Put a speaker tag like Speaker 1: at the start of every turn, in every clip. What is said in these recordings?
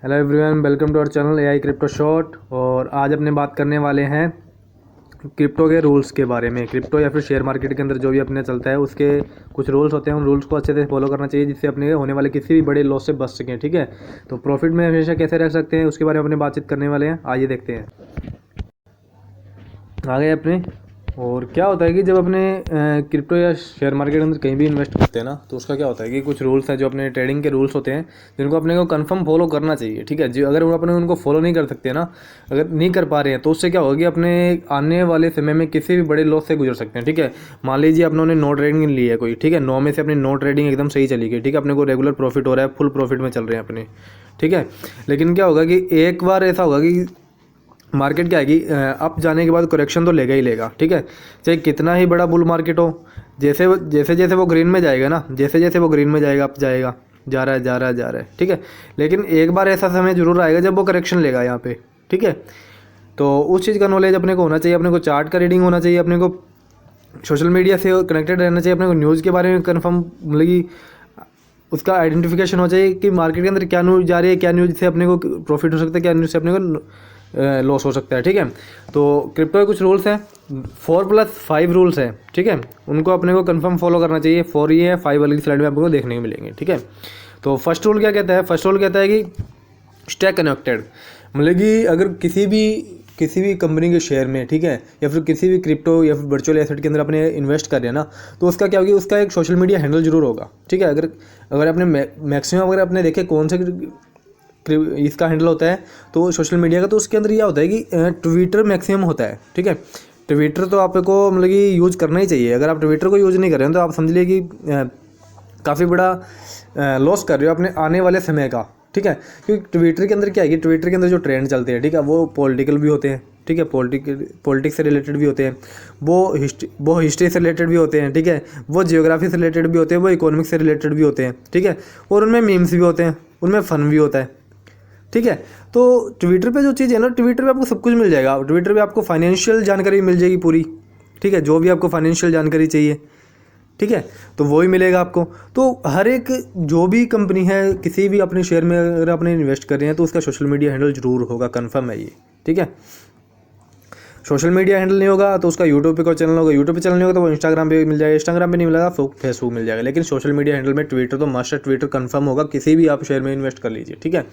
Speaker 1: Hello everyone, welcome to our channel AI crypto short. और आज अपने बात करने वाले हैं क्रिप्टो के रूल्स के बारे में। क्रिप्टो या फिर शेयर मार्केट के अंदर जो भी अपने चलता है उसके कुछ रूल्स होते हैं, उन रूल्स को अच्छे से फॉलो करना चाहिए जिससे अपने होने वाले किसी भी बड़े लॉस से बच सकें। ठीक है, तो प्रॉफिट में हमेशा कैसे रख सकते हैं उसके बारे में अपने बातचीत करने वाले हैं। आइए देखते हैं। आ गए अपने। और क्या होता है कि जब अपने क्रिप्टो या शेयर मार्केट के अंदर कहीं भी इन्वेस्ट करते हैं ना, तो उसका क्या होता है कि कुछ रूल्स हैं जो अपने ट्रेडिंग के रूल्स होते हैं जिनको अपने को कंफर्म फॉलो करना चाहिए। ठीक है जी, अगर अपने उनको फॉलो नहीं कर सकते ना, अगर नहीं कर पा रहे हैं तो उससे क्या होगा कि अपने आने वाले समय में किसी भी बड़े लॉस से गुजर सकते हैं। ठीक है, मान लीजिए अपने नो ट्रेडिंग ली है कोई, ठीक है, 9 में से अपनी नो ट्रेडिंग एकदम सही चली गई, ठीक है, अपने को रेगुलर प्रॉफिट हो रहा है, फुल प्रॉफिट में चल रहे हैं अपने। ठीक है, लेकिन क्या होगा कि एक बार ऐसा होगा कि मार्केट क्या है कि अप जाने के बाद करेक्शन तो लेगा ही लेगा। ठीक है, चाहे कितना ही बड़ा बुल मार्केट हो, जैसे जैसे वो ग्रीन में जाएगा ना, जैसे जैसे वो ग्रीन में जाएगा, अप जाएगा, जा रहा है जा रहा है जा रहा है। ठीक है, लेकिन एक बार ऐसा समय जरूर आएगा जब वो करेक्शन लेगा यहाँ पे। ठीक है, तो उस चीज़ का नॉलेज अपने को होना चाहिए, अपने को चार्ट का रीडिंग होना चाहिए, अपने को सोशल मीडिया से कनेक्टेड रहना चाहिए, अपने को न्यूज़ के बारे में कन्फर्म मतलब कि उसका आइडेंटिफिकेशन हो चाहिए कि मार्केट के अंदर क्या न्यूज़ जा रही है, क्या न्यूज़ से अपने को प्रॉफिट हो सकता है, क्या न्यूज़ से अपने को लॉस हो सकता है। ठीक है, तो क्रिप्टो के कुछ रूल्स हैं, 4+5 रूल्स हैं। ठीक है, उनको अपने को कंफर्म फॉलो करना चाहिए। 4 ये है, 5 वाली स्लाइड में आपको देखने को मिलेंगे। ठीक है, तो फर्स्ट रूल क्या कहता है? फर्स्ट रूल कहता है कि स्टे कनेक्टेड। मतलब कि अगर किसी भी कंपनी के शेयर में, ठीक है, या फिर किसी भी क्रिप्टो या फिर वर्चुअल एसेट के अंदर अपने इन्वेस्ट कर रहे हैं ना, तो उसका क्या होगा, उसका एक सोशल मीडिया हैंडल जरूर होगा। ठीक है, अगर आपने मैक्सिमम अगर आपने देखे कौन से इसका हैंडल होता है तो सोशल मीडिया का, तो उसके अंदर यह होता है कि ट्विटर मैक्सिमम होता है। ठीक है, ट्विटर तो आपको मतलब कि यूज़ करना ही चाहिए। अगर आप ट्विटर को यूज़ नहीं कर रहे हैं तो आप समझ लीजिए कि काफ़ी बड़ा लॉस कर रहे हो अपने आने वाले समय का। ठीक है, क्योंकि ट्विटर के अंदर क्या है कि ट्विटर के अंदर जो ट्रेंड चलते हैं, ठीक है, वो पॉलिटिकल भी होते हैं। ठीक है, पॉलिटिक्स से रिलेटेड भी होते हैं, वो हिस्ट्री से रिलेटेड भी होते हैं। ठीक है, वो जियोग्राफी से रिलेटेड भी होते हैं, वो इकोनॉमिक्स से रिलेटेड भी होते हैं। ठीक है, और उनमें मीम्स भी होते हैं, उनमें फ़न भी होता है। ठीक है, तो ट्विटर पे जो चीज़ है ना, ट्विटर पे आपको सब कुछ मिल जाएगा। ट्विटर पे आपको फाइनेंशियल जानकारी मिल जाएगी पूरी। ठीक है, जो भी आपको फाइनेंशियल जानकारी चाहिए, ठीक है, तो वो ही मिलेगा आपको। तो हर एक जो भी कंपनी है, किसी भी अपने शेयर में अगर आपने इन्वेस्ट कर रहे हैं तो उसका सोशल मीडिया हैंडल जरूर होगा, कंफर्म है ये। ठीक है, सोशल मीडिया हैंडल नहीं होगा तो उसका यूट्यूब पे कोई चैनल होगा, यूट्यूब पे चैनल नहीं होगा तो वो इंस्टाग्राम पे मिल जाएगा, इंस्टाग्राम पे नहीं मिलेगा तो फेसबुक मिल जाएगा। लेकिन सोशल मीडिया हैंडल में ट्विटर तो मस्ट है, ट्विटर कंफर्म होगा, किसी भी आप शेयर में इन्वेस्ट कर लीजिए। ठीक है,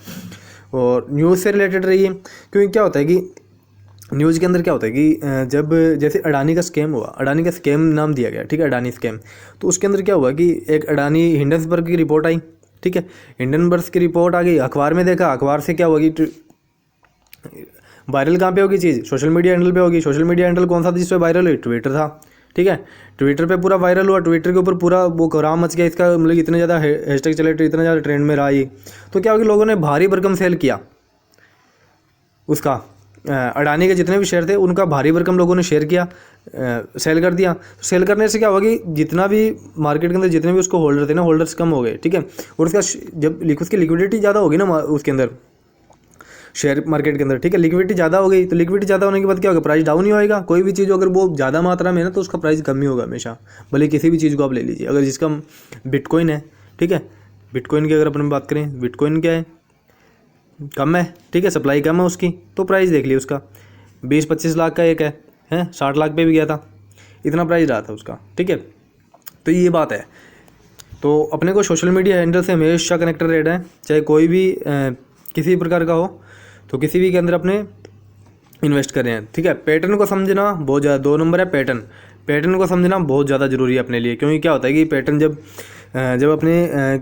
Speaker 1: और न्यूज़ से रिलेटेड रहिए, क्योंकि क्या होता है कि न्यूज़ के अंदर क्या होता है कि जब जैसे अडानी का स्कैम हुआ, अडानी का स्कैम नाम दिया गया, ठीक है, अडानी स्कैम, तो उसके अंदर क्या हुआ कि एक अडानी हिंडनबर्ग की रिपोर्ट आई। ठीक है, हिंडनबर्ग की रिपोर्ट आ गई, अखबार में देखा, अखबार से क्या हुआ कि वायरल कहाँ पे होगी चीज़? सोशल मीडिया हैंडल पे होगी। सोशल मीडिया हैंडल कौन सा था जिस पे वायरल हुई? ट्विटर था। ठीक है, ट्विटर पे पूरा वायरल हुआ, ट्विटर के ऊपर पूरा वो कोहराम मच गया इसका, मतलब इतने ज़्यादा हैशटैग चले, इतना ज़्यादा ट्रेंड में रहा ये। तो क्या होगी, लोगों ने भारी भरकम सेल किया उसका, अडानी के जितने भी शेयर थे उनका भारी भरकम लोगों ने शेयर किया, सेल कर दिया। तो सेल करने से क्या होगा कि जितना भी मार्केट के अंदर जितने भी उसको होल्डर थे ना, होल्डर्स कम हो गए। ठीक है, और उसका जब उसकी लिक्विडिटी ज़्यादा होगी ना उसके अंदर, शेयर मार्केट के अंदर, ठीक है, लिक्विडिटी ज़्यादा हो गई, तो लिक्विडिटी ज़्यादा होने के बाद क्या होगा, प्राइस डाउन ही होएगा। कोई भी चीज़ अगर वो ज़्यादा मात्रा में है ना तो उसका प्राइस कम ही होगा हमेशा, भले किसी भी चीज़ को आप ले लीजिए। अगर जिसका बिटकॉइन है, ठीक है, बिटकॉइन की अगर अपन बात करें, बिटकॉइन क्या है, कम है, ठीक है, सप्लाई कम है उसकी, तो प्राइस देख लिया उसका 20-25 लाख का एक है 60 लाख पे भी गया था, इतना प्राइस रहा था उसका। ठीक है, तो ये बात है। तो अपने को सोशल मीडिया हैंडल से हमेशा कनेक्टेड रहना है, चाहे कोई भी किसी प्रकार का हो, तो किसी भी के अंदर अपने इन्वेस्ट कर रहे हैं। ठीक है, पैटर्न को समझना बहुत ज़्यादा, 2 नंबर है पैटर्न को समझना बहुत ज़्यादा ज़रूरी है अपने लिए। क्योंकि क्या होता है कि पैटर्न जब अपने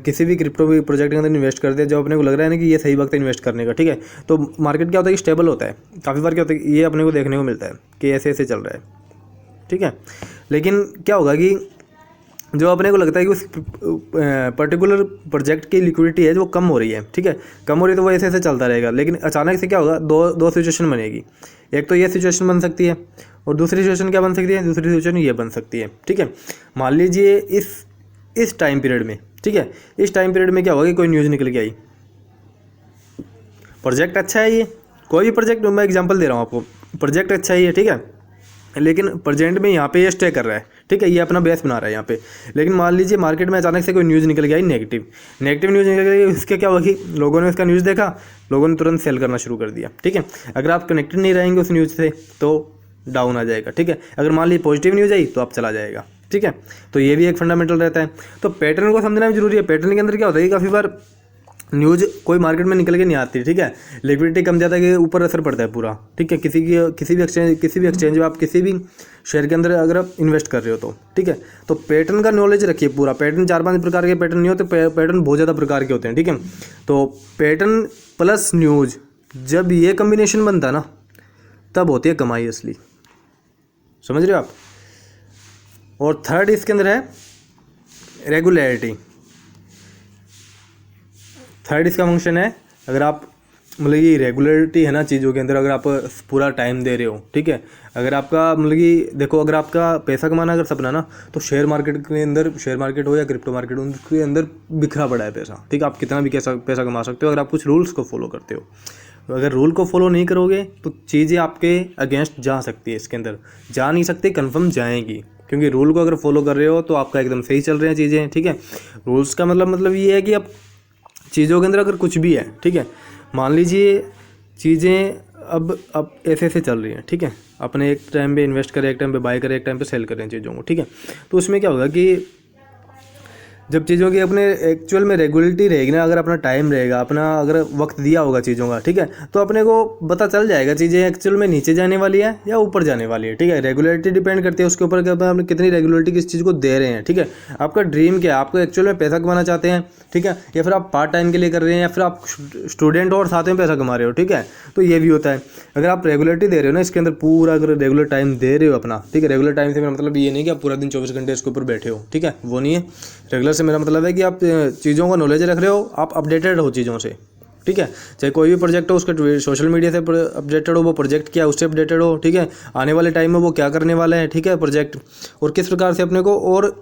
Speaker 1: किसी भी क्रिप्टो प्रोजेक्ट के अंदर इन्वेस्ट करते हैं, जब अपने को लग रहा है ना कि ये सही वक्त है इन्वेस्ट करने का, ठीक है, तो मार्केट क्या होता है कि स्टेबल होता है। काफ़ी बार क्या होता है, ये अपने को देखने को मिलता है कि ऐसे ऐसे चल रहा है। ठीक है, लेकिन क्या होगा कि जो अपने को लगता है कि उस पर्टिकुलर प्रोजेक्ट की लिक्विडिटी है जो कम हो रही है, ठीक है, कम हो रही है, तो वो ऐसे ऐसे चलता रहेगा। लेकिन अचानक से क्या होगा, दो सिचुएशन बनेगी। एक तो ये सिचुएशन बन सकती है, और दूसरी सिचुएशन क्या बन सकती है, दूसरी सिचुएशन ये बन सकती है। ठीक है, मान लीजिए इस टाइम पीरियड में, ठीक है, इस टाइम पीरियड में क्या होगा कि कोई न्यूज़ निकल के आई, प्रोजेक्ट अच्छा है, ये कोई भी प्रोजेक्ट, मैं एग्जांपल दे रहा हूँ आपको, प्रोजेक्ट अच्छा ही है, ठीक है, लेकिन प्रेजेंट में यहाँ पे ये स्टे कर रहा है। ठीक है, ये अपना बेस बना रहा है यहाँ पे। लेकिन मान लीजिए मार्केट में अचानक से कोई न्यूज़ निकल गया नेगेटिव न्यूज़ निकल गई, इसके क्या होगा कि लोगों ने उसका न्यूज़ देखा, लोगों ने तुरंत सेल करना शुरू कर दिया। ठीक है, अगर आप कनेक्टेड नहीं रहेंगे उस न्यूज़ से तो डाउन आ जाएगा। ठीक है, अगर मान लीजिए पॉजिटिव न्यूज़ आई तो आप चला जाएगा। ठीक है, तो ये भी एक फंडामेंटल रहता है। तो पैटर्न को समझना भी जरूरी है। पैटर्न के अंदर क्या होता है कि काफ़ी बार न्यूज़ कोई मार्केट में निकल के नहीं आती। ठीक है, लिक्विडिटी कम ज़्यादा के ऊपर असर पड़ता है पूरा। ठीक है, किसी भी एक्सचेंज में आप किसी भी शेयर के अंदर अगर आप इन्वेस्ट कर रहे हो तो ठीक है, तो पैटर्न का नॉलेज रखिए पूरा। पैटर्न 4-5 प्रकार के पैटर्न नहीं होते, पैटर्न बहुत ज़्यादा प्रकार के होते हैं। ठीक है, तो पैटर्न प्लस न्यूज़ जब ये कम्बिनेशन बनता है ना, तब होती है कमाई असली। समझ रहे हो आप। और थर्ड इसके अंदर है रेगुलरिटी। थर्ड इसका फंक्शन है, अगर आप मतलब ये रेगुलरिटी है ना चीज़ों के अंदर, अगर आप पूरा टाइम दे रहे हो। ठीक है, अगर आपका मतलब कि देखो, अगर आपका पैसा कमाना अगर सपना ना, तो शेयर मार्केट के अंदर, शेयर मार्केट हो या क्रिप्टो मार्केट हो, उनके अंदर बिखरा पड़ा है पैसा। ठीक है, आप कितना भी पैसा कमा सकते हो अगर आप कुछ रूल्स को फॉलो करते हो। तो अगर रूल को फॉलो नहीं करोगे तो चीज़ें आपके अगेंस्ट जा सकती है, इसके अंदर जा नहीं सकती, कन्फर्म जाएंगी। क्योंकि रूल को अगर फॉलो कर रहे हो तो आपका एकदम सही चल रहे हैं चीज़ें। ठीक है, रूल्स का मतलब ये है कि अब चीज़ों के अंदर अगर कुछ भी है, ठीक है, मान लीजिए चीज़ें अब ऐसे ऐसे चल रही हैं। ठीक है, अपने एक टाइम पे इन्वेस्ट करें, एक टाइम पे बाय करें, एक टाइम पे सेल करें चीज़ों को। ठीक है, तो उसमें क्या होगा कि जब चीज़ों की अपने एक्चुअल में रेगुलरिटी रहेगी ना, अगर अपना टाइम रहेगा, अपना अगर वक्त दिया होगा चीज़ों का, ठीक है, तो अपने को पता चल जाएगा चीज़ें एक्चुअल में नीचे जाने वाली है या ऊपर जाने वाली है। ठीक है, रेगुलरिटी डिपेंड करती है उसके ऊपर कि आप कितनी रेगुलरिटी किस चीज़ को दे रहे हैं। ठीक है, आपका ड्रीम क्या है, आपको एक्चुअल में पैसा कमाना चाहते हैं, ठीक है, या फिर आप पार्ट टाइम के लिए कर रहे हैं, या फिर आप स्टूडेंट और साथ में पैसा कमा रहे हो। ठीक है, तो ये भी होता है। अगर आप रेगुलरिटी दे रहे हो ना इसके अंदर पूरा, अगर रेगुलर टाइम दे रहे हो अपना, ठीक है, रेगुलर टाइम से मेरा मतलब ये नहीं कि आप पूरा दिन 24 घंटे इसके ऊपर बैठे हो। ठीक है, वो नहीं है। रेगुलर से मेरा मतलब है कि आप चीज़ों का नॉलेज रख रहे हो, आप अपडेटेड हो चीज़ों से। ठीक है, चाहे कोई भी प्रोजेक्ट हो उसका सोशल मीडिया से अपडेटेड हो, वो प्रोजेक्ट क्या है उससे अपडेटेड हो। ठीक है, आने वाले टाइम में वो क्या करने वाला है, ठीक है, प्रोजेक्ट, और किस प्रकार से अपने को और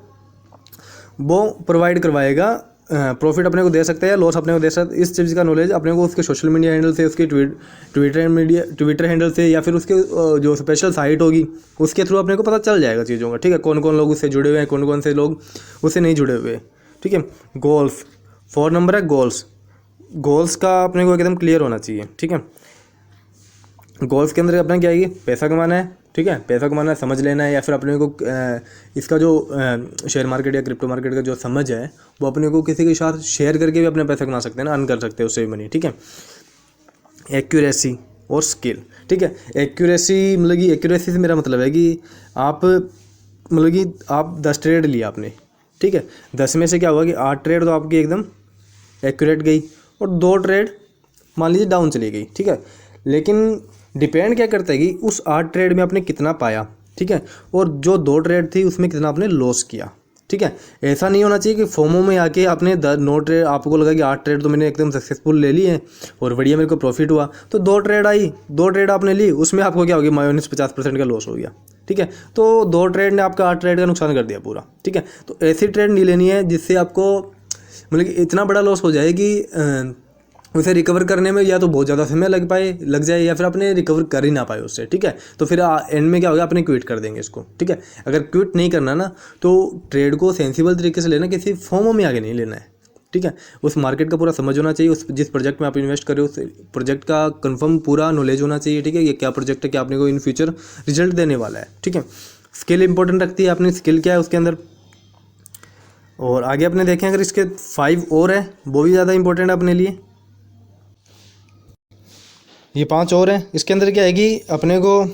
Speaker 1: वो प्रोवाइड करवाएगा, प्रॉफिट अपने को दे सकता है या लॉस अपने को दे सकता है। इस चीज़ का नॉलेज अपने को उसके सोशल मीडिया हैंडल से, उसके ट्विटर हैंडल से, या फिर उसके जो स्पेशल साइट होगी उसके थ्रू अपने को पता चल जाएगा चीज़ों का। ठीक है, कौन कौन लोग उससे जुड़े हुए हैं, कौन कौन से लोग उससे नहीं जुड़े हुए। ठीक है, गोल्स 4 नंबर है। गोल्स का अपने को एकदम क्लियर होना चाहिए। ठीक है, गोल्स के अंदर अपना क्या है, पैसा कमाना है। ठीक है, पैसा कमाना है, समझ लेना है, या फिर अपने को इसका जो शेयर मार्केट या क्रिप्टो मार्केट का जो समझ है वो अपने को किसी के साथ शेयर करके भी अपने पैसा कमा सकते हैं ना, अर्न कर सकते हैं उससे भी मनी। ठीक है, एक्यूरेसी और स्किल। ठीक है, एक्यूरेसी मतलब कि एक्यूरेसी से मेरा मतलब है कि आप मतलब कि आप 10 ट्रेड लिया आपने। ठीक है, 10 में से क्या हुआ कि 8 ट्रेड तो आपकी एकदम एक्यूरेट गई और 2 ट्रेड मान लीजिए डाउन चली गई। ठीक है, लेकिन डिपेंड क्या करता है कि उस 8 ट्रेड में आपने कितना पाया। ठीक है, और जो 2 ट्रेड थी उसमें कितना आपने लॉस किया। ठीक है, ऐसा नहीं होना चाहिए कि फोमो में आके आपने 9 ट्रेड, आपको लगा कि 8 ट्रेड तो मैंने एकदम सक्सेसफुल ले लिए हैं और बढ़िया मेरे को प्रॉफिट हुआ, तो 2 ट्रेड आई, 2 ट्रेड आपने ली, उसमें आपको क्या हो गया, -50% का लॉस हो गया। ठीक है, तो 2 ट्रेड ने आपका 8 ट्रेड का नुकसान कर दिया पूरा। ठीक है, तो ऐसी ट्रेड नहीं लेनी है जिससे आपको मतलब कि इतना बड़ा लॉस हो जाए कि उसे रिकवर करने में या तो बहुत ज़्यादा समय लग जाए, या फिर आपने रिकवर कर ही ना पाए उससे। ठीक है, तो फिर एंड में क्या होगा, अपने क्विट कर देंगे इसको। ठीक है, अगर क्विट नहीं करना ना तो ट्रेड को सेंसिबल तरीके से लेना, किसी फॉर्मों में आगे नहीं लेना है। ठीक है, उस मार्केट का पूरा समझ होना चाहिए, उस जिस प्रोजेक्ट में आप इन्वेस्ट कर रहे हो उस प्रोजेक्ट का कंफर्म पूरा नॉलेज होना चाहिए। ठीक है, ये क्या प्रोजेक्ट है, क्या आपने को इन फ्यूचर रिजल्ट देने वाला है। ठीक है, स्किल इंपॉर्टेंट रखती है, अपनी स्किल क्या है उसके अंदर। और आगे अपने देखें अगर इसके 5 और है वो भी ज़्यादा इंपॉर्टेंट है अपने लिए। ये 5 और हैं। इसके अंदर क्या है कि अपने को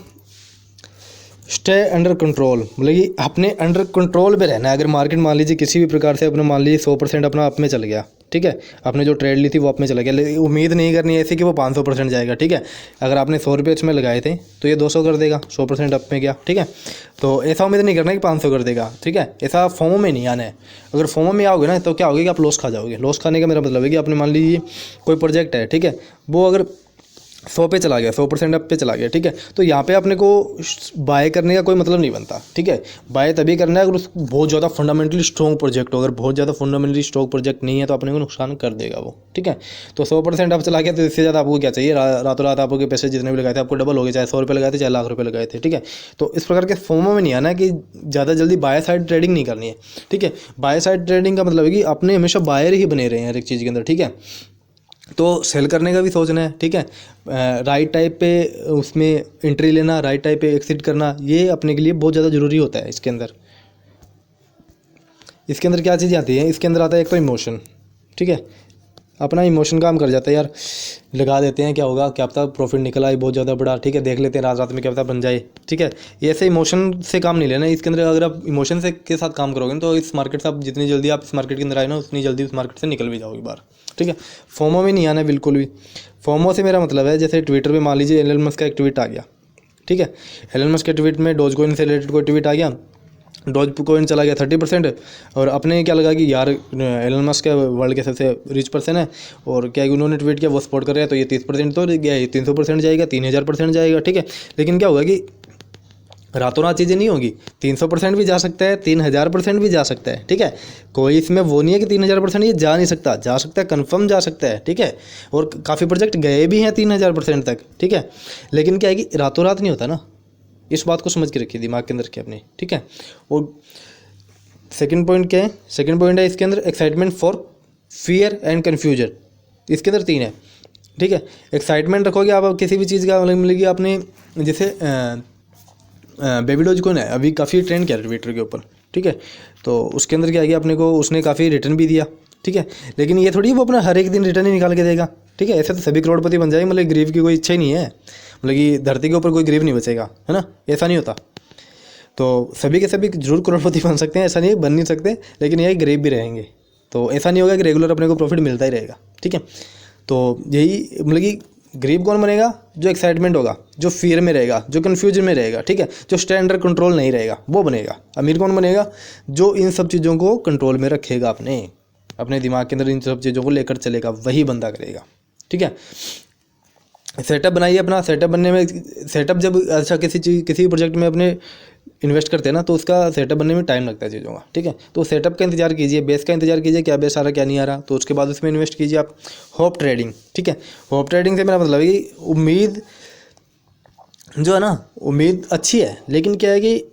Speaker 1: स्टे अंडर कंट्रोल, मतलब कि अपने अंडर कंट्रोल पे रहना है। अगर मार्केट मान लीजिए किसी भी प्रकार से अपना मान लीजिए 100% अपना अप में चल गया, ठीक है, आपने जो ट्रेड ली थी वो अप में चला गया, लेकिन उम्मीद नहीं करनी ऐसी कि वो 500% जाएगा। ठीक है, अगर आपने 100 रुपये इसमें लगाए थे तो ये 200 कर देगा, 100% अप में गया। ठीक है, तो ऐसा उम्मीद नहीं करना कि 500 कर देगा। ठीक है, ऐसा फॉर्मों में नहीं आना है। अगर फॉर्मों में आओगे ना तो क्या होगा कि आप लॉस खा जाओगे। लॉस खाने का मेरा मतलब है कि आपने मान लीजिए कोई प्रोजेक्ट है, ठीक है, वो अगर 100 पे चला गया, 100% अप पे चला गया, ठीक है। तो यहाँ पे अपने को बाय करने का कोई मतलब नहीं बनता, ठीक है। बाय तभी करना है अगर उस बहुत ज़्यादा फंडामेंटली स्ट्रॉन्ग प्रोजेक्ट हो। अगर बहुत ज़्यादा फंडामेंटली स्ट्रॉन्ग प्रोजेक्ट नहीं है तो अपने को नुकसान कर देगा वो, ठीक है। तो 100% अप चला गया, तो इससे ज़्यादा आपको क्या चाहिए। रातों रात आपके पैसे जितने भी लगाए थे आपको डबल हो गए, चाहे 100 रुपये लगाए थे, चाहे लाख रुपये लगाए थे, ठीक है। तो इस प्रकार के फोमो में नहीं आना कि ज़्यादा जल्दी बाय साइड ट्रेडिंग नहीं करनी है, ठीक है। बाय साइड ट्रेडिंग का मतलब है कि अपने हमेशा बायर ही बने रहे हैं हर एक चीज़ के अंदर, ठीक है। तो सेल करने का भी सोचना है, ठीक है। राइट टाइप पे उसमें एंट्री लेना, राइट टाइप पे एग्जिट करना, ये अपने के लिए बहुत ज़्यादा ज़रूरी होता है। इसके अंदर क्या चीज़ें आती हैं, इसके अंदर आता है एक तो इमोशन, ठीक है। अपना इमोशन काम कर जाता है यार, लगा देते हैं क्या होगा, क्या पता प्रॉफिट निकल आए बहुत ज़्यादा बड़ा, ठीक है। देख लेते हैं रात रात में क्या पता बन जाए, ठीक है। ये ऐसे इमोशन से काम नहीं लेना। इसके अंदर अगर आप इमोशन से के साथ काम करोगे तो इस मार्केट से आप जितनी जल्दी आप इस मार्केट के अंदर आए ना उतनी जल्दी उस मार्केट से निकल भी जाओगे बाहर, ठीक है। फोमो में नहीं आना है बिल्कुल भी। फोमो से मेरा मतलब है जैसे ट्विटर पे मान लीजिए एलन मस्क का एक ट्वीट आ गया, ठीक है। एलन मस्क के ट्वीट में डोज कॉइन से रिलेटेड कोई ट्वीट आ गया, डॉज कॉइन चला गया 30%, और अपने क्या लगा कि यार एलन मस्क वर्ल्ड के सबसे रिच पर्सन है, और क्या उन्होंने ट्वीट किया वो सपोर्ट कर रहा है, तो ये 30% तो गया, ये 300% जाएगा, 3000% जाएगा, ठीक है। लेकिन क्या होगा कि रातों रात चीज़ें नहीं होगी, 300% भी जा सकता है, 3000% भी जा सकता है, ठीक है। कोई इसमें वो नहीं है कि 3000% ये जा नहीं सकता, जा सकता है, कन्फर्म जा सकता है, ठीक है। और काफ़ी प्रोजेक्ट गए भी हैं 3000% तक, ठीक है। लेकिन क्या है कि रातों रात नहीं होता ना, इस बात को समझ के रखिए दिमाग के अंदर के अपने, ठीक है। और सेकंड पॉइंट क्या है, सेकंड पॉइंट है इसके अंदर excitement for fear and confusion. इसके अंदर 3 है, ठीक है। एक्साइटमेंट रखोगे आप किसी भी चीज़ का, मतलब कि आपने जैसे बेबी डॉज कॉइन है अभी काफ़ी ट्रेंड किया ट्विटर के ऊपर, ठीक है। तो उसके अंदर क्या है कि अपने को उसने काफ़ी रिटर्न भी दिया, ठीक है। लेकिन ये थोड़ी वो अपना हर एक दिन रिटर्न ही निकाल के देगा, ठीक है। ऐसे तो सभी करोड़पति बन जाएंगे, मतलब गरीब की कोई इच्छा ही नहीं है, मतलब कि धरती के ऊपर कोई गरीब नहीं बचेगा, है ना, ऐसा नहीं होता। तो सभी के सभी जरूर करोड़पति बन सकते हैं, ऐसा नहीं बन नहीं सकते, लेकिन यही गरीब भी रहेंगे। तो ऐसा नहीं होगा कि रेगुलर अपने को प्रॉफिट मिलता ही रहेगा, ठीक है। तो यही मतलब कि गरीब कौन बनेगा, जो एक्साइटमेंट होगा, जो फियर में रहेगा, जो कन्फ्यूजन में रहेगा, ठीक है, जो स्टैंडर्ड कंट्रोल नहीं रहेगा वो बनेगा। अमीर कौन बनेगा, जो इन सब चीज़ों को कंट्रोल में रखेगा, अपने दिमाग के अंदर इन सब चीज़ों को लेकर चलेगा, वही बंदा करेगा, ठीक है। सेटअप बनाइए अपना। सेटअप बनने में, सेटअप जब अच्छा किसी प्रोजेक्ट में अपने इन्वेस्ट करते हैं ना तो उसका सेटअप बनने में टाइम लगता है चीज़ों का, ठीक है। तो सेटअप का इंतजार कीजिए, बेस का इंतजार कीजिए, क्या बेस आ रहा क्या नहीं आ रहा, तो उसके बाद उसमें इन्वेस्ट कीजिए आप। होप ट्रेडिंग, ठीक है। होप ट्रेडिंग से मेरा मतलब है कि उम्मीद जो है ना, उम्मीद अच्छी है, लेकिन क्या है कि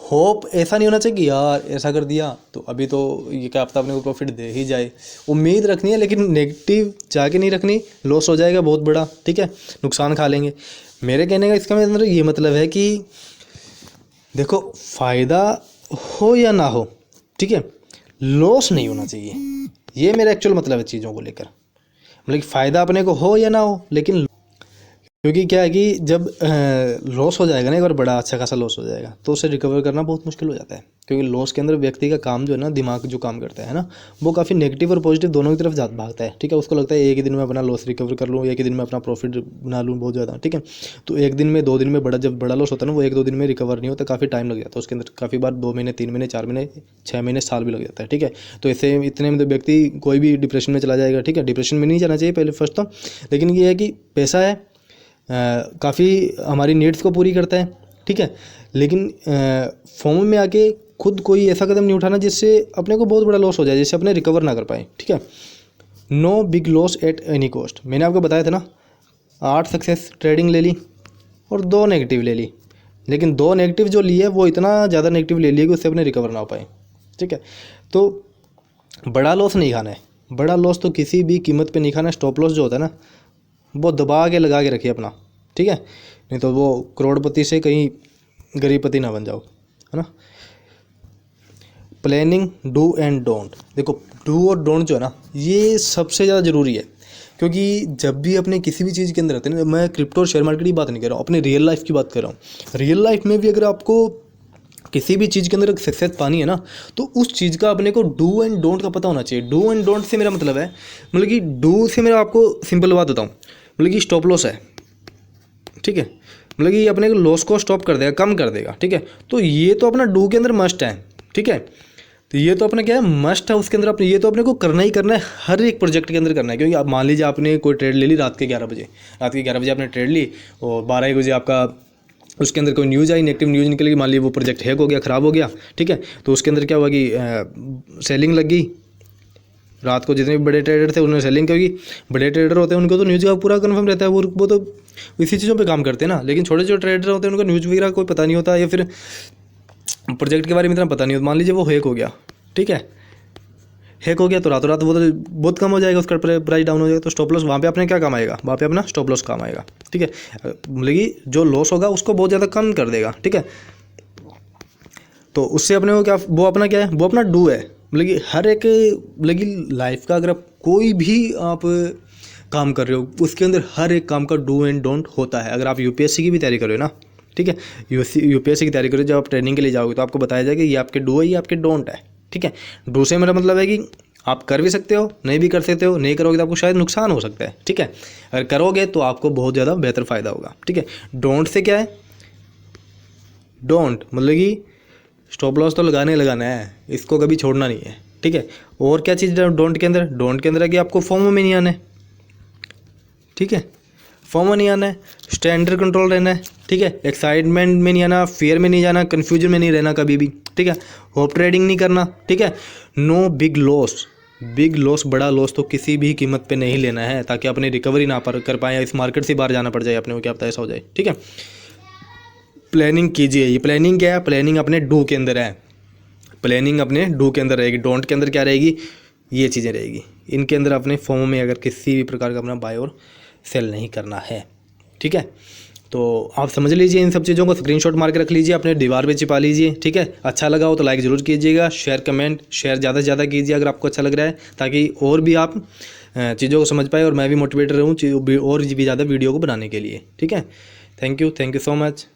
Speaker 1: होप ऐसा नहीं होना चाहिए कि यार ऐसा कर दिया तो अभी तो ये क्या पता अपने को प्रॉफिट दे ही जाए। उम्मीद रखनी है लेकिन नेगेटिव जाके नहीं रखनी, लॉस हो जाएगा बहुत बड़ा, ठीक है, नुकसान खा लेंगे। मेरे कहने का इसका मतलब ये मतलब है कि देखो फ़ायदा हो या ना हो, ठीक है, लॉस नहीं होना चाहिए, ये मेरा एक्चुअल मतलब है चीज़ों को लेकर। मतलब कि फ़ायदा अपने को हो या ना हो, लेकिन क्योंकि क्या है कि जब लॉस हो जाएगा ना, एक बार बड़ा अच्छा खासा लॉस हो जाएगा तो उसे रिकवर करना बहुत मुश्किल हो जाता है। क्योंकि लॉस के अंदर व्यक्ति का काम जो है ना, दिमाग जो काम करता है ना, वो काफ़ी नेगेटिव और पॉजिटिव दोनों की तरफ भागता है, ठीक है। उसको लगता है एक ही दिन में अपना लॉस रिकवर कर लूँ, एक ही दिन में अपना प्रॉफिट बना लूँ बहुत ज़्यादा, ठीक है। तो एक दिन में 2 दिन में जब बड़ा लॉस होता है ना, वो 1-2 दिन में रिकवर नहीं होता, काफ़ी टाइम लग जाता है उसके अंदर, काफ़ी बार 2 महीने, 3 महीने, 4 महीने, 6 महीने, साल भी लग जाता है, ठीक है। तो ऐसे इतने में तो व्यक्ति कोई भी डिप्रेशन में चला जाएगा, ठीक है। डिप्रेशन में नहीं जाना चाहिए पहले फर्स्ट तो, लेकिन ये है कि पैसा है, काफ़ी हमारी नीड्स को पूरी करता है, ठीक है। लेकिन फॉर्म में आके खुद कोई ऐसा कदम नहीं उठाना जिससे अपने को बहुत बड़ा लॉस हो जाए, जिससे अपने रिकवर ना कर पाए, ठीक है। No big loss at any cost. मैंने आपको बताया था ना, 8 सक्सेस ट्रेडिंग ले ली और 2 नेगेटिव ले ली, लेकिन 2 नेगेटिव जो ली है वो इतना ज़्यादा नेगेटिव ले लिया कि उससे अपने रिकवर ना हो पाए, ठीक है। तो बड़ा लॉस नहीं खाना है, बड़ा लॉस तो किसी भी कीमत पे नहीं खाना है। स्टॉप लॉस जो होता है ना, वो दबा के लगा के रखिए अपना, ठीक है, नहीं तो वो करोड़पति से कहीं गरीबपति ना बन जाओ, है ना। Planning, do and don't. देखो डू और डोंट जो है ना, ये सबसे ज़्यादा ज़रूरी है, क्योंकि जब भी अपने किसी भी चीज़ के अंदर रहते हैं, मैं क्रिप्टो और शेयर मार्केट की बात नहीं कर रहा हूँ, अपने रियल लाइफ की बात कर रहा हूँ। रियल लाइफ में भी अगर आपको किसी भी चीज़ के अंदर सक्सेस पानी है ना, तो उस चीज़ का अपने को डू एंड डोंट का पता होना चाहिए। डू एंड डोंट से मेरा मतलब है, मतलब कि डू से मेरा आपको सिंपल बात बताऊँ, मतलब कि स्टॉप लॉस है, ठीक है, मतलब कि ये अपने को लॉस को स्टॉप कर देगा, कम कर देगा, ठीक है। तो ये तो अपना डू के अंदर मस्ट है, ठीक है। तो तो ये तो अपना क्या है, मस्ट है उसके अंदर अपने, ये तो अपने को करना ही करना है, हर एक प्रोजेक्ट के अंदर करना है। क्योंकि आप मान लीजिए आपने कोई ट्रेड ले ली रात के 11 बजे, आपने ट्रेड ली और 12 बजे आपका उसके अंदर कोई न्यूज़ आई, नेगेटिव न्यूज़ निकल गई, मान लीजिए वो प्रोजेक्ट हैक हो गया, ख़राब हो गया, ठीक है। तो उसके अंदर क्या हुआ कि सेलिंग लग गई, रात को जितने भी बड़े ट्रेडर थे उन्होंने सेलिंग की। बड़े ट्रेडर होते हैं उनको तो न्यूज़ का पूरा कंफर्म रहता है, वो तो इसी चीज़ों पे काम करते हैं ना। लेकिन छोटे छोटे ट्रेडर होते हैं उनको न्यूज़ वगैरह कोई पता नहीं होता, या फिर प्रोजेक्ट के बारे में इतना पता नहीं होता। मान लीजिए वो हैक हो गया, ठीक है, हैक हो गया तो रातों रात वो तो बहुत कम हो जाएगा, उसका प्राइस डाउन हो जाएगा। तो स्टॉप लॉस वहाँ पे अपने क्या काम आएगा, वहाँ पे अपना स्टॉप लॉस काम आएगा, ठीक है। मतलब कि जो लॉस होगा उसको बहुत ज़्यादा कम कर देगा, ठीक है। तो उससे अपने को क्या, वो अपना क्या है, वो अपना डू है। मतलब कि हर एक, मतलब कि लाइफ का अगर आप कोई भी आप काम कर रहे हो उसके अंदर हर एक काम का डू एंड डोंट होता है। अगर आप यूपीएससी की भी तैयारी कर रहे हो ना, ठीक है, यूपीएससी की तैयारी करो, जब आप ट्रेनिंग के लिए जाओगे तो आपको बताया जाएगा ये आपके डू है, ये आपके डोंट है, ठीक है। डू से मेरा मतलब है कि आप कर भी सकते हो, नहीं भी कर सकते हो, नहीं करोगे तो आपको शायद नुकसान हो सकता है, ठीक है। अगर करोगे तो आपको बहुत ज़्यादा बेहतर फ़ायदा होगा, ठीक है। डोंट से क्या है, डोंट मतलब कि स्टॉप लॉस तो लगाना है, इसको कभी छोड़ना नहीं है, ठीक है। और क्या चीज़ है डोंट के अंदर, डोंट के अंदर है कि आपको फोमो में नहीं आना है, ठीक है, फोमो नहीं आना है, स्टे अंडर कंट्रोल रहना है, ठीक है। एक्साइटमेंट में नहीं आना, फियर में नहीं जाना, कन्फ्यूजन में नहीं रहना कभी भी, ठीक है। होप ट्रेडिंग नहीं करना, ठीक है। No big loss, big loss, बड़ा लॉस तो किसी भी कीमत पे नहीं लेना है, ताकि अपनी रिकवरी ना कर पाए या इस मार्केट से बाहर जाना पड़ जाए अपने को, क्या पता ऐसा हो जाए, ठीक है। प्लानिंग कीजिए, ये प्लानिंग क्या है, प्लानिंग अपने डू के अंदर है, प्लानिंग अपने डू के अंदर रहेगी। डोंट के अंदर क्या रहेगी, ये चीज़ें रहेगी। इनके अंदर अपने फॉर्म में अगर किसी भी प्रकार का अपना बाय और सेल नहीं करना है, ठीक है। तो आप समझ लीजिए, इन सब चीज़ों को स्क्रीनशॉट मार के रख लीजिए, अपने दीवार पे चिपा लीजिए, ठीक है। अच्छा लगा हो तो लाइक ज़रूर कीजिएगा, शेयर कमेंट शेयर ज़्यादा से ज़्यादा कीजिए अगर आपको अच्छा लग रहा है, ताकि और भी आप चीज़ों को समझ पाए और मैं भी मोटिवेट रहूँ और भी ज़्यादा वीडियो को बनाने के लिए, ठीक है। Thank you so much.